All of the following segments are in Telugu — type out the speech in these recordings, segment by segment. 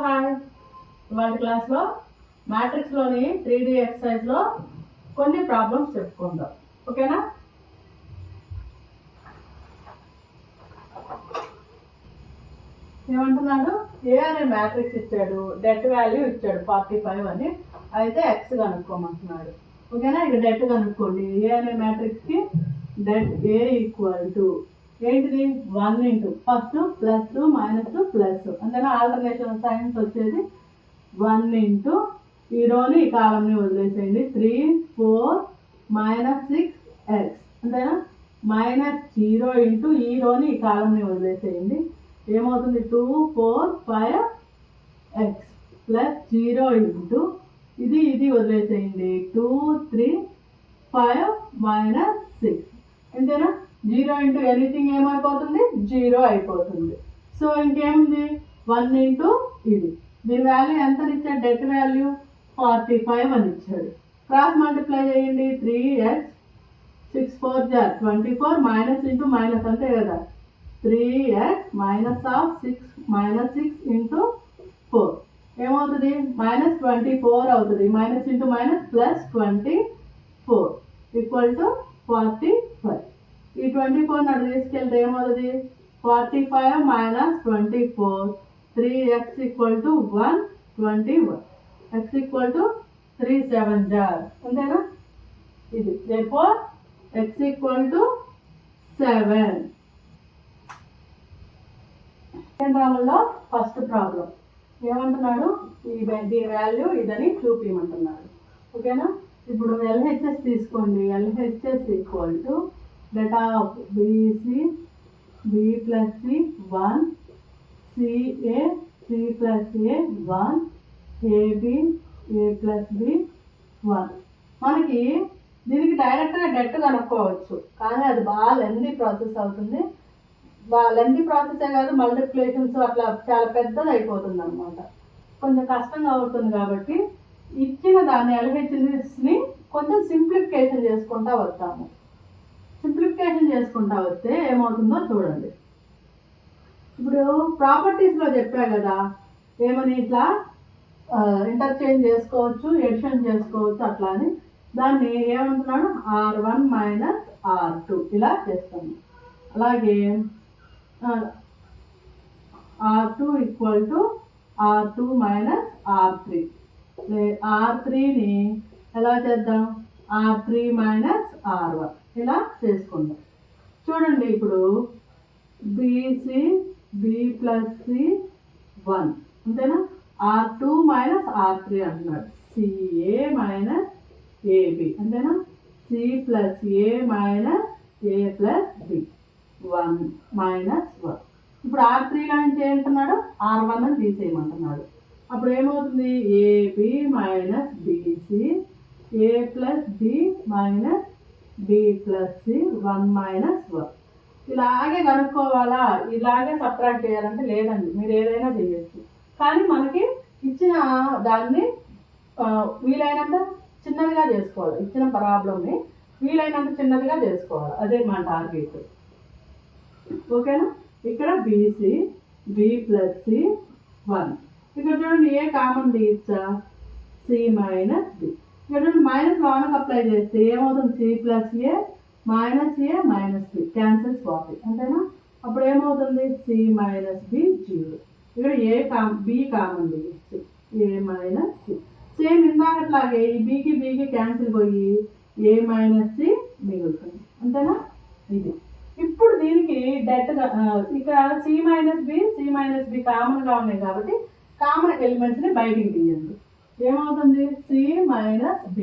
హాయ్. ఇవాళ క్లాస్లో మ్యాట్రిక్స్లోని 3D ఎక్సర్సైజ్లో కొన్ని ప్రాబ్లమ్స్ చెప్పుకుందాం. ఓకేనా? ఏమంటున్నాడు? ఏ అనే మ్యాట్రిక్స్ ఇచ్చాడు, డెట్ వాల్యూ ఇచ్చాడు 45 అని. అయితే ఎక్స్ కనుక్కోమంటున్నాడు. ఓకేనా? ఇక డెట్ కనుక్కోండి. ఏ అనే మ్యాట్రిక్స్కి డెట్ ఏ ఈక్వల్ టు ఏంటిది 1 into first plus minus plus అంతేనా. ఆల్టర్నేషన్ సైన్స్ వచ్చేది 1 ఇంటూ ఈ రోని ఈ కాలంని వదిలేసేయండి. 3 4 -6x అంతేనా. -0 ఇంటూ ఈ రోని ఈ కాలంని వదిలేసేయండి. ఏమవుతుంది 2 4 5x ప్లస్ 0 ఇంటూ ఇది వదిలేసేయండి. 2 3 5 -6 అంతేనా. 0 ఇంటూ ఎనీథింగ్ ఏమైపోతుంది 0 అయిపోతుంది. సో ఇంకేముంది 1 ఇంటూ ఇది. దీని వాల్యూ ఎంత ఇచ్చాడు? డెట్ వాల్యూ 45 అని ఇచ్చాడు. క్రాస్ మల్టిప్లై చేయండి. 3x 6 4 = 24 మైనస్ ఇంటూ మైనస్ అంతే కదా. 3x -6 ఇంటూ 4 ఏమవుతుంది -24 అవుతుంది. Minus into minus plus 24 equal to 45. ఈ 24 అటు తీసుకెళ్తే ఏమవుతుంది 45 - 24 3x equal to 121 x equal to 3 7 jar అంతేనా. ఇది therefore x ఈక్వల్ టు 7. రాముల్లో ఫస్ట్ ప్రాబ్లం ఏమంటున్నాడు? దీని వాల్యూ ఇదని చూపించమంటున్నాడు. ఓకేనా. ఇప్పుడు LHS తీసుకోండి. LHS equal to det of BC B plus C 1 CA C plus A 1 AB A plus B 1. మనకి దీనికి డైరెక్ట్గా డెట్ కనుక్కోవచ్చు, కానీ అది బాగా లెంతీ ప్రాసెస్ అవుతుంది. లెంతీ ప్రాసెసే కాదు, మల్టిప్లికేషన్స్ అట్లా చాలా పెద్దది అయిపోతుంది అనమాట. కొంచెం కష్టంగా అవుతుంది. కాబట్టి ఇచ్చిన దాన్ని LHSని కొంచెం సింప్లిఫికేషన్ చేసుకుంటా వస్తాము. సింప్లిఫికేషన్ చేసుకుంటా వస్తే ఏమవుతుందో చూడండి. ఇప్పుడు ప్రాపర్టీస్లో చెప్పా కదా, ఏమని ఇట్లా ఇంటర్చేంజ్ చేసుకోవచ్చు, ఎడిషన్ చేసుకోవచ్చు అట్లా అని. దాన్ని ఏమంటున్నాడు R1 - R2 ఇలా చేస్తాము. అలాగే R2 equal to R2 - R3. R3ని ఎలా చేద్దాం R3 - R1 ఇలా చేసుకుందాం. చూడండి ఇప్పుడు BC B ప్లస్ C 1 అంతేనా. R2 - R3 అంటున్నాడు. CA - AB అంతేనా. C plus A A plus B 1 -1. ఇప్పుడు R3 నుంచి ఏంటున్నాడు R1 అని తీసేయమంటున్నాడు. అప్పుడు ఏమవుతుంది AB - BC A plus B B plus C 1 -1. ఇలాగే కనుక్కోవాలా, ఇలాగే సబ్ట్రాక్ట్ చేయాలంటే లేదండి, మీరు ఏదైనా చేయొచ్చు. కానీ మనకి ఇచ్చిన దాన్ని వీలైనంత చిన్నదిగా చేసుకోవాలి. ఇచ్చిన ప్రాబ్లమ్ని వీలైనంత చిన్నదిగా చేసుకోవాలి. అదే మన టార్గెట్. ఓకేనా. ఇక్కడ BC B ప్లస్ C 1. ఇక్కడ చూడండి ఏ కామన్ తీయచ్చా C - B. ఇక్కడ చూడండి మైనస్ 1 అప్లై చేస్తే ఏమవుతుంది C plus A B cancel swap అంతేనా. అప్పుడు ఏమవుతుంది C - B 0. ఇక్కడ B కామన్ తీయచ్చు A - C. సేమ్ ఇందాకట్లాగే ఈ Bకి క్యాన్సిల్ పోయి A - C మిగులుతుంది అంతేనా. ఇది ఇప్పుడు దీనికి డెట్ ఇక్కడ C - B కామన్గా ఉన్నాయి కాబట్టి కామన్ ఎలిమెంట్స్ని బయటికి తీయండి. ఏమవుతుంది C - B.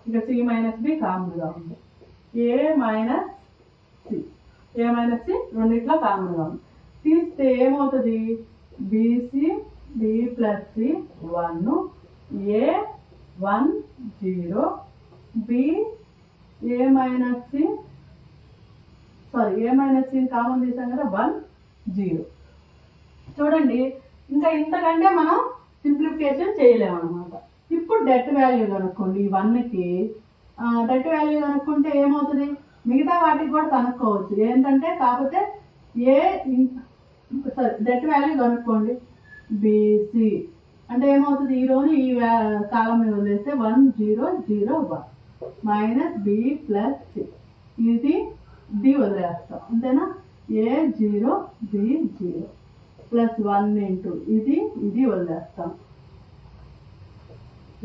ఇక C - B కామన్గా ఉంది. A - C రెండిట్లో కామన్గా ఉంది. తీస్తే ఏమవుతుంది BC B plus C 1 A 1 0 B A C common తీసాం కదా 1 0. చూడండి ఇంకా ఇంతకంటే మనం సింప్లిఫికేషన్ చేయలేము అనమాట. ఇప్పుడు డెట్ వాల్యూ కనుక్కోండి. ఈ 1కి డెట్ వాల్యూ కనుక్కుంటే ఏమవుతుంది మిగతా వాటికి కూడా కనుక్కోవచ్చు. ఏంటంటే కాకపోతే డెట్ వాల్యూ కనుక్కోండి. BC అంటే ఏమవుతుంది, ఈ రోజు ఈ కాలం మీద వదిలేస్తే 1 0 0 1 మైనస్ బి ప్లస్ సి, ఇది డి వదిలేస్తాం అంతేనా. ఏ 0 బి 0 ప్లస్ 1 ఇంటూ ఇది వదిలేస్తాం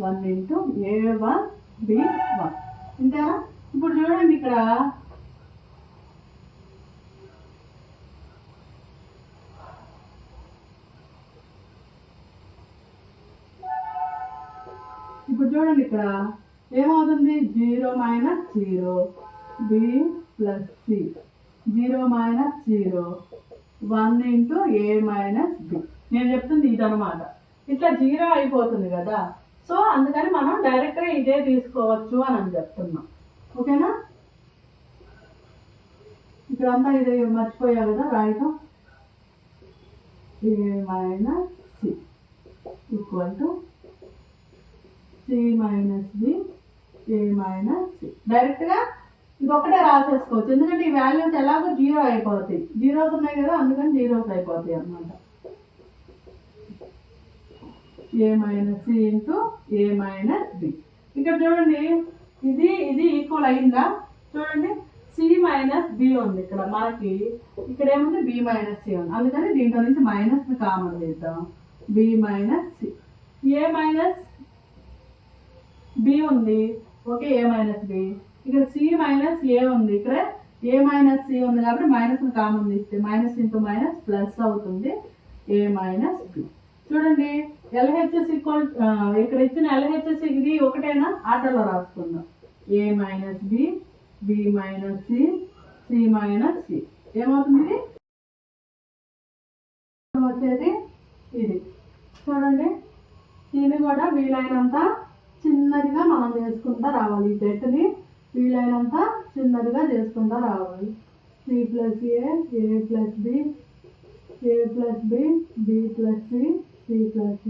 1 ఇంటూ ఏ 1 బి 1 అంతేనా. ఇప్పుడు చూడండి ఇక్కడ ఏమవుతుంది, 0 minus 0 B plus C, 0 minus 0 1 into A minus B. నేను చెప్తుంది ఇదనమాట. ఇట్లా 0 అయిపోతుంది కదా, సో అందుకని మనం డైరెక్ట్గా ఇదే తీసుకోవచ్చు అని చెప్తున్నాం. ఓకేనా. ఇక్కడంతా ఇది మర్చిపోయా కదా రాయటం. A minus C equal to C minus B A minus C. డైరెక్ట్గా ఇది ఒకటే రాసేసుకోవచ్చు, ఎందుకంటే ఈ వాల్యూస్ ఎలాగో 0 అయిపోతాయి. జీరోస్ ఉన్నాయి కదా, అందుకని జీరోస్ అయిపోతాయి అన్నమాట. ఏ minus C into A minus B. ఇక్కడ చూడండి ఇది ఈక్వల్ అయిందా, చూడండి సి మైనస్ బి ఉంది ఇక్కడ మనకి, ఇక్కడ ఏముంది బి మైనస్ సి ఉంది, అందుకని దీంట్లో నుంచి మైనస్ కామన్ చేద్దాం. B minus C, A minus B ఉంది, ఓకే ఏ మైనస్ బి. ఇక్కడ సి మైనస్ ఏ ఉంది, ఇక్కడ ఏ మైనస్ సి ఉంది కాబట్టి మైనస్ కామన్ తీస్తే మైనస్ ఇంటూ మైనస్ ప్లస్ అవుతుంది ఏ మైనస్ బి. చూడండి ఎల్హెచ్ఎస్ ఈక్వల్, ఇక్కడ ఇచ్చిన ఎల్హెచ్ఎస్ ఇది ఒకటేనా, ఆటలో రాసుకుందాం. A minus B B minus C C minus C. ఏమవుతుంది ఇది వచ్చేది ఇది. చూడండి దీన్ని కూడా వీలైనంత చిన్నదిగా మనం చేసుకుంటా రావాలి, ఈ సెట్ని వీలైనంత చిన్నదిగా చేసుకుంటా రావాలి. C plus A plus B A plus B B plus C C plus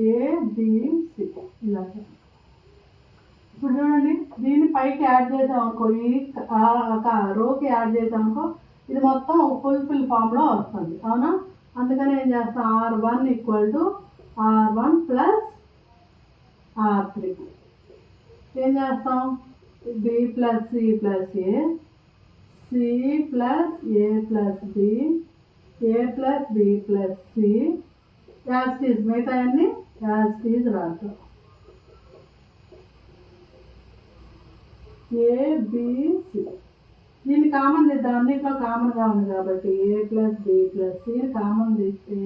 A B C ఇలా. ఇప్పుడు చూడండి దీన్ని పైకి యాడ్ చేసామనుకో, ఈ రోకి యాడ్ చేసామనుకో ఇది మొత్తం ఫుల్ ఫామ్లో వస్తుంది, అవునా. అందుకని ఏం చేస్తాం, R1 equal to R1 plus R3. ఏం చేస్తాం, B plus C plus A C plus A plus B A plus B plus C as it is, మిగతా అన్ని యాజ్ టీజ్ రాస్తాం. ఏబిసి దీన్ని కామన్ తీద్దాం, అన్నింటిలో కామన్గా ఉంది కాబట్టి A plus B plus C common తీస్తే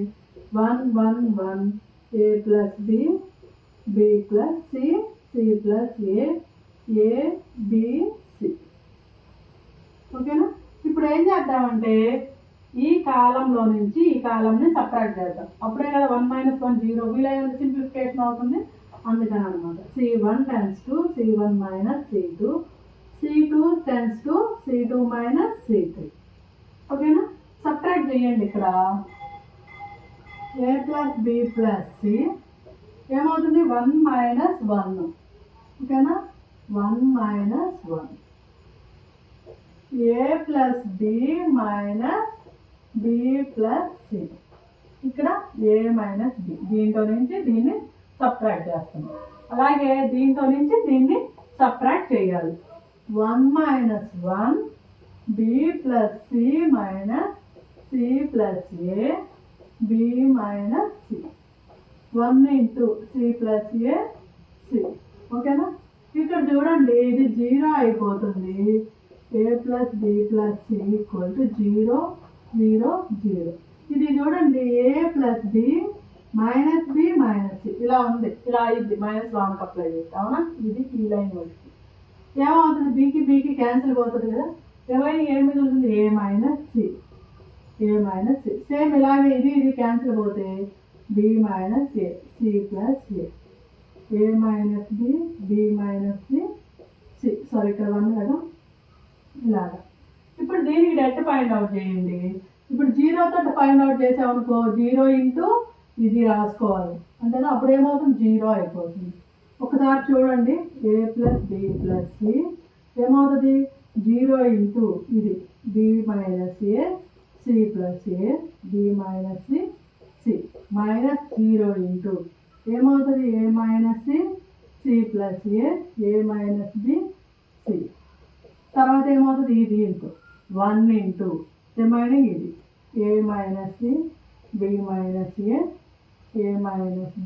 1 1 1 A plus B B plus C C plus A B C. ఓకేనా. ఇప్పుడు ఏం చేద్దామంటే ఈ కాలంలో నుంచి ఈ కాలంని సపరేట్ చేద్దాం, అప్పుడే కదా 1 మైనస్ 1 0 వీలైన సింప్లిఫికేషన్ అవుతుంది. అందుకని అనమాట C1 tends to C1 minus C2 C2 tends to C2 minus C3. ఓకేనా. సపరేట్ చేయండి. ఇక్కడ A plus B plus C ఏమవుతుంది 1 మైనస్ 1. ఓకేనా. 1 minus 1 A plus B minus B plus C. ఇక్కడ ఏ మైనస్ బి, దీంట్లో నుంచి దీన్ని సబ్ట్రాక్ట్ చేస్తున్నాం. అలాగే దీంట్లో నుంచి దీన్ని సబ్ట్రాక్ట్ చేయాలి. 1 minus 1 B plus C minus C plus A B minus C. 1 into C plus A C. ఓకేనా. ఇక్కడ చూడండి ఇది 0 అయిపోతుంది. A plus B plus C equal to 0 0 0. ఇది చూడండి A plus B minus B minus C ఇలా ఉంది, ఇలా అయింది మైనస్ 1 అప్లై చేస్తే, అవునా. ఇది ఈ లైన్ వచ్చి ఏమవుతుంది, బీకి క్యాన్సిల్ పోతుంది కదా, ఎవరైనా ఏ మిగులుతుంది A minus C A minus C. Same ఇలాగే ఇది క్యాన్సిల్ పోతే B minus A C plus A minus B minus C. Sorry ఇక్కడ 1 కదా, ఇలాగా. ఇప్పుడు దీనికి డెట్ ఫైండ్ అవుట్ చేయండి. ఇప్పుడు 0 తోటి ఫైండ్ అవుట్ చేసామనుకో 0 ఇంటూ ఇది రాసుకోవాలి అంతేనా, అప్పుడు ఏమవుతుంది 0 అయిపోతుంది. ఒకసారి చూడండి A plus B plus C ఏమవుతుంది 0 ఇంటూ ఇది B minus A C plus A B minus C minus 0 into ఏమవుతుంది A minus C plus A minus B C. తర్వాత ఏమవుతుంది ఇది ఇంటూ 1 ఇంటూ రిమైనింగ్ ఇది A minus C B minus A minus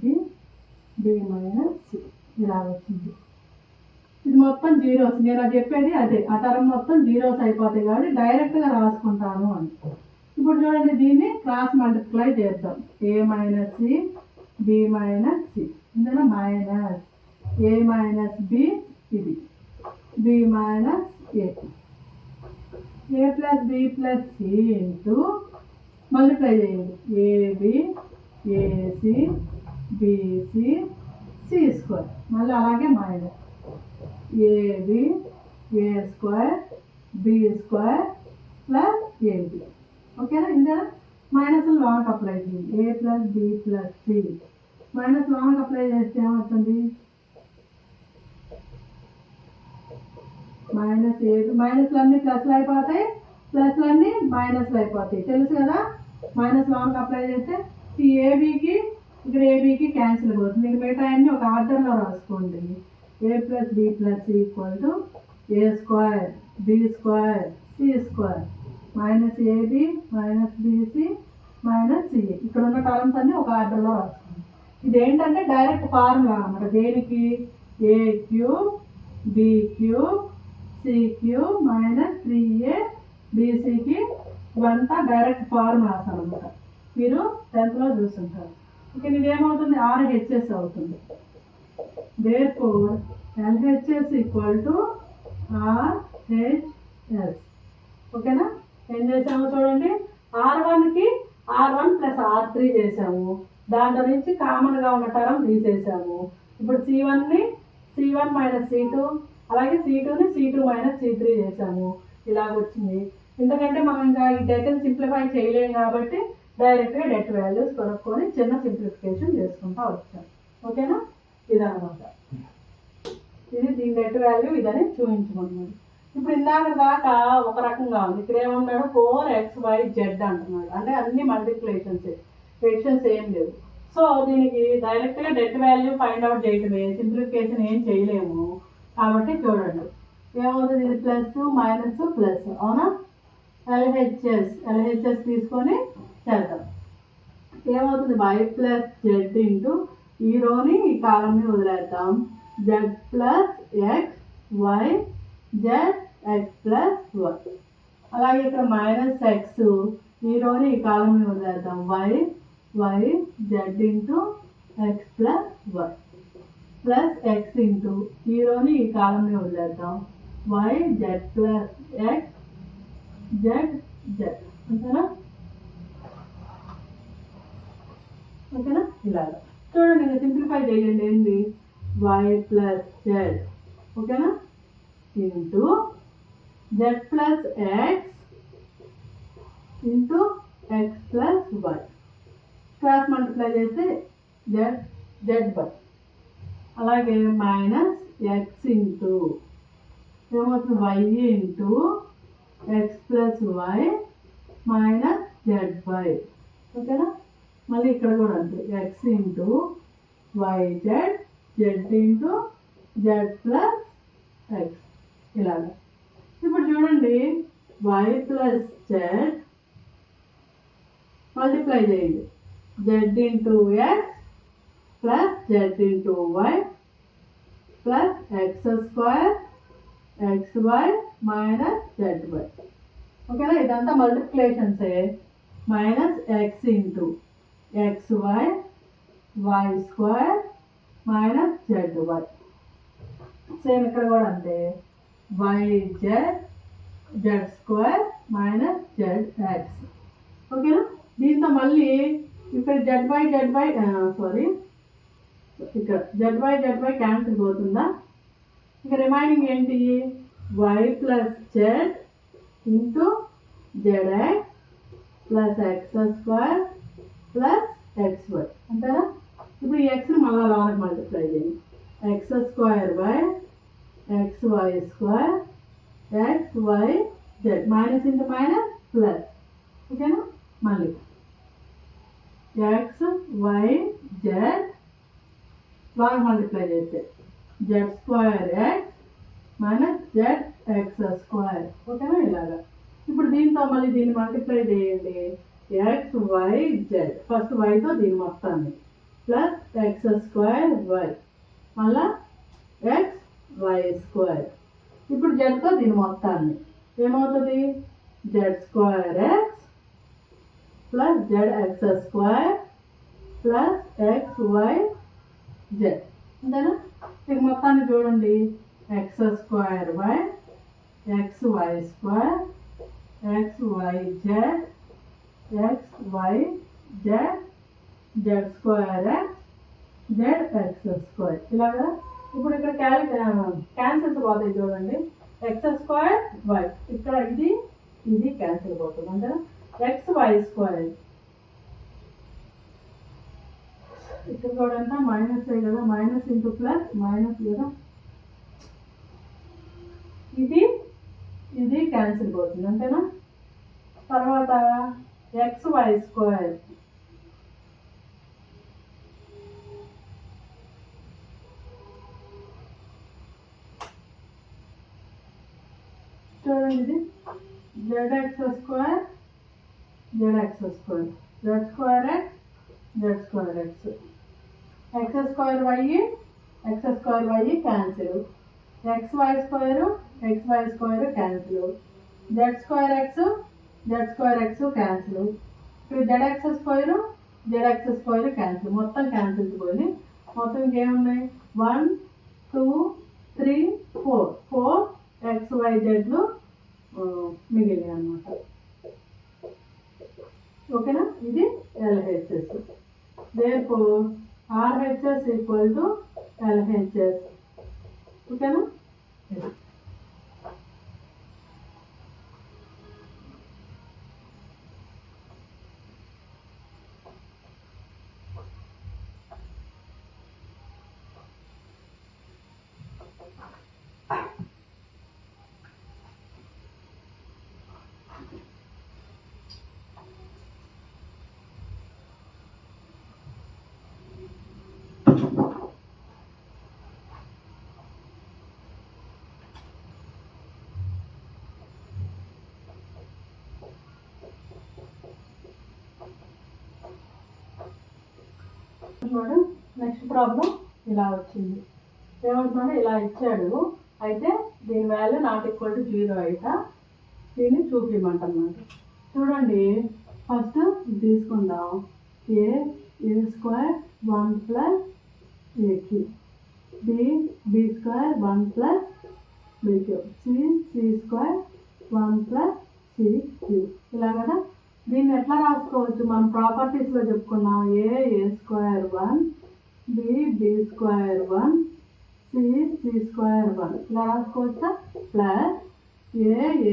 B minus C ఇలా వచ్చింది. ఇది మొత్తం జీరోస్, నేను అది చెప్పేది అదే, ఆ టర్మ్ మొత్తం జీరోస్ అయిపోతాయి కాబట్టి డైరెక్ట్గా రాసుకుంటాను అని. ఇప్పుడు చూడండి దీన్ని క్రాస్ మల్టిప్లై చేద్దాం. A minus C B minus C ఇందులో మైనస్ ఏ మైనస్ బి ఇది B minus A plus B plus C into multiply చేయండి AB AC BC C square, మళ్ళీ అలాగే minus AB A square B square plus AB. ఓకేనా? ఇందులో మైనస్ లాంగ్ అప్లై చేయండి. A plus B plus C minus long apply చేస్తే ఏమవుతుంది మైనస్ ఏ, మైనస్లు అన్నీ ప్లస్లు అయిపోతాయి, ప్లస్లు అన్నీ మైనస్లు అయిపోతాయి తెలుసు కదా. మైనస్ లాంగ్ అప్లై చేస్తే ఈ ఏబీకి ఇక్కడ ఏబీకి క్యాన్సిల్ అవుతుంది. మీకు మిగతా అన్నీ ఒక ఆర్డర్లో రాసుకోండి. A plus B plus C equal to A square B square C square minus AB minus BC minus C. ఇక్కడ ఉన్న టర్మ్స్ అన్నీ ఒక ఆర్డర్లో రాసుకోండి. ఇదేంటంటే డైరెక్ట్ ఫార్ములా అన్నమాట. దేనికి A cube B cube C cube minus 3a బీసీకి ఇవంతా డైరెక్ట్ ఫార్ములాస్ అనమాట. మీరు 10th చూస్తుంటారు. ఇక్కడ ఇదేమవుతుంది RHS అవుతుంది. therefore LHS equal to RHS. ఓకేనా? ఏం చేసాము చూడండి, R1కి R1 ప్లస్ R3 చేసాము, దాంట్లో నుంచి కామన్గా ఉన్న టర్మ్ తీసేసాము. ఇప్పుడు C1ని C1 మైనస్ C2 అలాగే C2ని C2 మైనస్ C3 చేసాము. ఇలాగ వచ్చింది. ఎందుకంటే మనం ఇంకా ఈ డెట్ని సింప్లిఫై చేయలేము కాబట్టి డైరెక్ట్గా డెట్ వాల్యూస్ కొనుక్కొని చిన్న సింప్లిఫికేషన్ చేసుకుంటూ వచ్చాం. ఓకేనా? ఇదనమాట. ఇది దీని డెట్ వాల్యూ ఇదని చూపించమన్నాడు. ఇప్పుడు ఇందాక దాకా ఒక రకంగా ఉంది. ఇక్కడ ఏమన్నాడు 4xyz అంటున్నాడు. అంటే అన్ని మల్టిప్లికేషన్స్, ఎడిషన్స్ ఏం లేవు. సో దీనికి డైరెక్ట్గా డెట్ వాల్యూ ఫైండ్ అవుట్ చేయటమే, సింప్లిఫికేషన్ ఏం చేయలేము. కాబట్టి చూడండి ఏమవుతుంది, ఇది ప్లస్ మైనస్ ప్లస్, అవునా? ఎల్హెచ్ఎస్ తీసుకొని చేద్దాం. ఏమవుతుంది y ప్లస్ జెడ్ ఇంటూ ఈ రోని ఈ కాలంని వదిలేద్దాం. Z plus X Y Z X plus Y. అలాగే ఇక్కడ మైనస్ ఎక్స్ ఈ రోని ఈ కాలంని వదిలేద్దాం. Y Z into X plus Y plus X into ఈ రోని ఈ కాలంని వదిలేద్దాం. Y Z plus X Z Z. అంతేనా? ఓకేనా? ఇలాగా చూడండి, ఇంకా సింప్లిఫై చేయండి. ఏంటి వై ప్లస్ జెడ్, ఓకేనా, into Z plus X into X plus Y. Cross multiply చేస్తే జెడ్ జెడ్ బై. అలాగే మైనస్ ఎక్స్ ఇంటూ ఏమవుతుంది Y into X plus Y minus Z Y. ఓకేనా? మళ్ళీ ఇక్కడ కూడా అంతే, X into Y Z Z into Z plus X. ఇలాగా. ఇప్పుడు చూడండి వై ప్లస్ జెడ్ మల్టిప్లై చేయండి. Z into X plus Z into Y plus X square X Y minus Z Y. ఓకేనా? ఇదంతా మల్టిప్లికేషన్సే. Minus X into X Y Y square minus Z Y. Same ఇక్కడ కూడా అంతే, Y Z Z square minus Z X. ఓకేనా? దీంతో మళ్ళీ ఇక్కడ జెడ్ బై సారీ ఇక్కడ జెడ్ బై క్యాన్సిల్ పోతుందా? ఇక రిమైనింగ్ ఏంటి Y plus Z into Z X plus X square plus X Y. అంతేనా? ఇప్పుడు ఈ ఎక్స్ని మళ్ళీ లాంగ్ మల్టిప్లై చేయండి. X square by X Y square X Y Z minus into minus plus. ఓకేనా? మళ్ళీ ఎక్స్ వై జెడ్ బాగా మల్టిప్లై చేస్తే Z square X minus Z X square. ఓకేనా? ఇలాగా. ఇప్పుడు దీంతో మళ్ళీ దీన్ని మల్టిప్లై చేయండి. ఎక్స్ వై జెడ్, ఫస్ట్ వైతో దీని మొత్తాన్ని ప్లస్ ఎక్స్ స్క్వేర్ వై, మళ్ళా ఎక్స్ వై స్క్వేర్. ఇప్పుడు జెడ్తో దీని మొత్తాన్ని ఏమవుతుంది? Z square X plus Z X square plus X Y Z. అంతేనా? ఇది మొత్తాన్ని చూడండి. X square Y, X Y square, X Y Z, X Y Z, Z square X, Z X square. ఇలాగా. ఇప్పుడు ఇక్కడ క్యాన్సిల్స్ పోతాయి చూడండి. ఎక్స్ స్క్వేర్ వై, ఇక్కడ ఇది క్యాన్సిల్ పోతుంది. అంటే ఎక్స్ వై స్క్వేర్, ఇక్కడ కూడా అంతా మైనస్ కదా, మైనస్ ఇంటూ ప్లస్ మైనస్ కదా, ఇది క్యాన్సిల్ పోతుంది. అంతేనా? తర్వాత ఎక్స్ వై స్క్వేర్, చూడండి ఇది Z X square, Z X square, Z square X, Z square X, X square Y, X square Y cancel, X Y square, X Y square cancel, Z square X, Z square X cancel, ఇప్పుడు Z X square, Z X square cancel. మొత్తం క్యాన్సిల్స్ పోయి మొత్తం ఇంకేమున్నాయి? 1 2 3 4 4 ఎక్స్ వై జెడ్లు మిగిలినాయి అన్నమాట. ఓకేనా? ఇది LHS. therefore RHS equal to LHS. ఓకేనా? చూడు, నెక్స్ట్ ప్రాబ్లం ఇలా వచ్చింది. ఏమంటున్నాడు? ఇలా ఇచ్చాడు, అయితే దీని వాల్యూ నాట్ ఈక్వల్ టు 0 అయితే దీన్ని చూపించమంటున్నాడు. చూడండి, ఫస్ట్ తీసుకుందాం. A square 1 plus AQ, B square 1 plus BQ, C square 1 plus CQ. ఇలా కదా. దీన్ని ఎట్లా రాసుకోవచ్చు? మనం ప్రాపర్టీస్లో చెప్పుకున్నాం. A square 1, B square 1, C square 1. ఇలా రాసుకోవచ్చా? Plus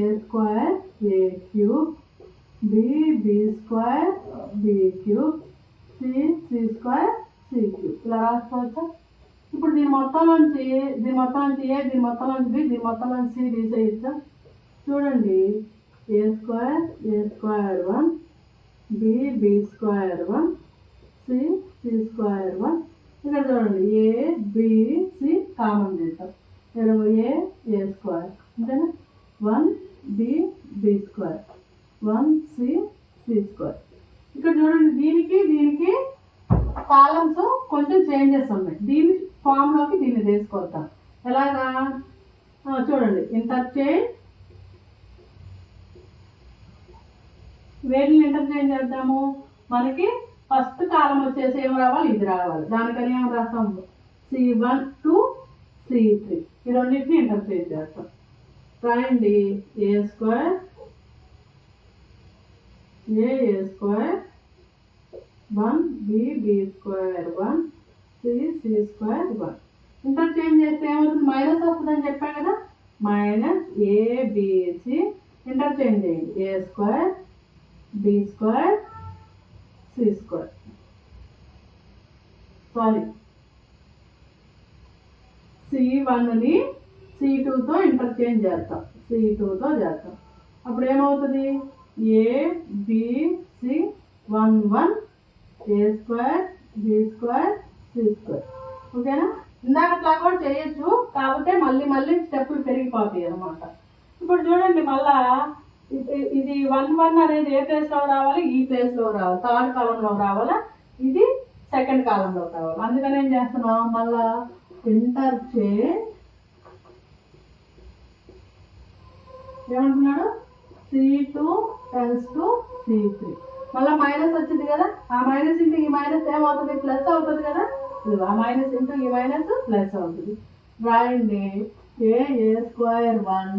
A square A cube, B square B cube, C square C cube. ఇలా రాసుకోవచ్చా? ఇప్పుడు దీని మొత్తం నుంచి ఏ, దీని మొత్తం నుంచి బి, దీని మొత్తం నుంచి సి తీసేయచ్చా? చూడండి, A square 1, B square 1, C square 1. ఇక్కడ చూడండి, ఏ బి సి కామన్ చేద్దాం. ఏ స్క్వేర్ అంతేనా? 1 బి స్క్వేర్, 1 సి స్క్వేర్. ఇక్కడ చూడండి, దీనికి కాలమ్స్ కొంచెం చేంజెస్ ఉన్నాయి. దీని ఫామ్లోకి దీన్ని తీసుకొద్దాం. ఎలాగా? చూడండి, ఇంటర్చేంజ్, వేటిని ఇంటర్చేంజ్ చేద్దాము. మనకి ఫస్ట్ కాలం వచ్చేసి ఏం రావాలి? ఇది రావాలి. దానికని ఏం రాస్తాం? C1 to C3. ఈ రెండింటిని ఇంటర్చేంజ్ చేస్తాం. రాయండి, A square 1, B square 1, C square 1. Interchange చేస్తే ఏమవుతుంది? మైనస్ వస్తుందని చెప్పాను కదా. మైనస్ ఏబిసి ఇంటర్చేంజ్ చేయండి. A square B square C square, sorry C1ని C2తో ఇంటర్చేంజ్ చేస్తాం. C2తో చేస్తాం. అప్పుడు ఏమవుతుంది? ABC 1 1, A square B square C square. ఓకేనా? ఇందాకట్లా కూడా చేయొచ్చు, కాకపోతే మళ్ళీ మళ్ళీ స్టెప్పులు పెరిగిపోతాయి అనమాట. ఇప్పుడు చూడండి మళ్ళా ఇది 1 1 అనేది ఏ ప్లేస్లో రావాలి? ఈ ప్లేస్లో రావాలి, థర్డ్ కాలంలో రావాలా, ఇది సెకండ్ కాలంలో రావాలి. అందుకని ఏం చేస్తున్నాం, మళ్ళా ఇంటర్చేంజ్ ఏమంటున్నాడు, C2 టెన్స్ టు C3. మళ్ళీ మైనస్ వచ్చింది కదా, ఆ మైనస్ ఇంటూ ఈ మైనస్ ఏమవుతుంది, ప్లస్ అవుతుంది కదా. ఇది ఆ మైనస్ ఇంటూ ఈ మైనస్ ప్లస్ అవుతుంది. రాయండి, A square 1,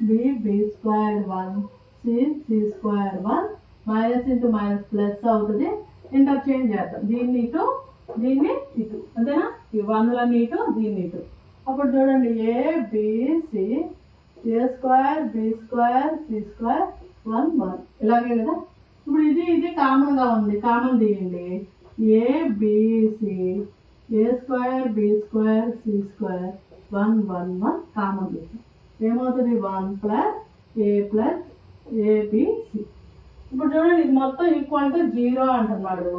B square 1, C square 1, minus into minus plus అవుతుంది. ఇంటర్చేంజ్ చేద్దాం, దీన్ని ఇటు దీన్ని ఇటు, అంతేనా? ఈ 1లని ఇటు దీన్ని ఇటు. అప్పుడు చూడండి ABC A square B square C square 1 1, ఇలాగే కదా. ఇప్పుడు ఇది కామన్గా ఉంది, కామన్ తీయండి. ABC A square B square C square 1 1 1 common తీసాం. ఏమవుతుంది, 1 ప్లస్ ఏ ప్లస్ ఏబిసి. ఇప్పుడు చూడండి ఇది మొత్తం ఈక్వల్ టు 0 అంటున్నాడు,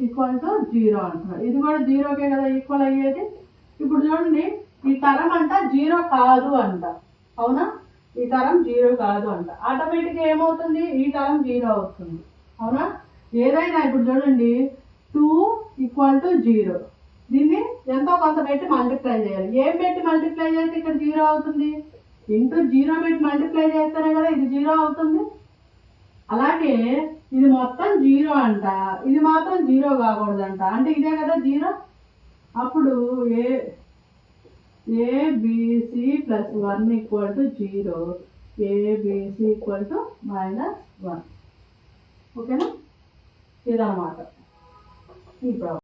ఈక్వల్ టు 0 అంటున్నాడు. ఇది కూడా 0కే కదా ఈక్వల్ అయ్యేది. ఇప్పుడు చూడండి ఈ టర్మ్ అంట 0 కాదు అంట, అవునా? ఈ టర్మ్ 0 కాదు అంట. ఆటోమేటిక్గా ఏమవుతుంది, ఈ టర్మ్ 0 అవుతుంది, అవునా? ఏదైనా ఇప్పుడు చూడండి 2 ఈక్వల్ టు 0, దీన్ని ఎంతో కొంత పెట్టి మల్టిప్లై చేయాలి. ఏం పెట్టి మల్టిప్లై చేస్తే ఇక్కడ 0 అవుతుంది, ఇంటూ 0 పెట్టి మల్టిప్లై చేస్తేనే కదా ఇది 0 అవుతుంది. అలాగే ఇది మొత్తం 0 అంట, ఇది మాత్రం 0 కాకూడదంట, అంటే ఇదే కదా 0. అప్పుడు ABC plus 1 equal to 0, ABC equal to -1. ఓకేనా? ఇదన్నమాట ఈ ప్రాబ్లం.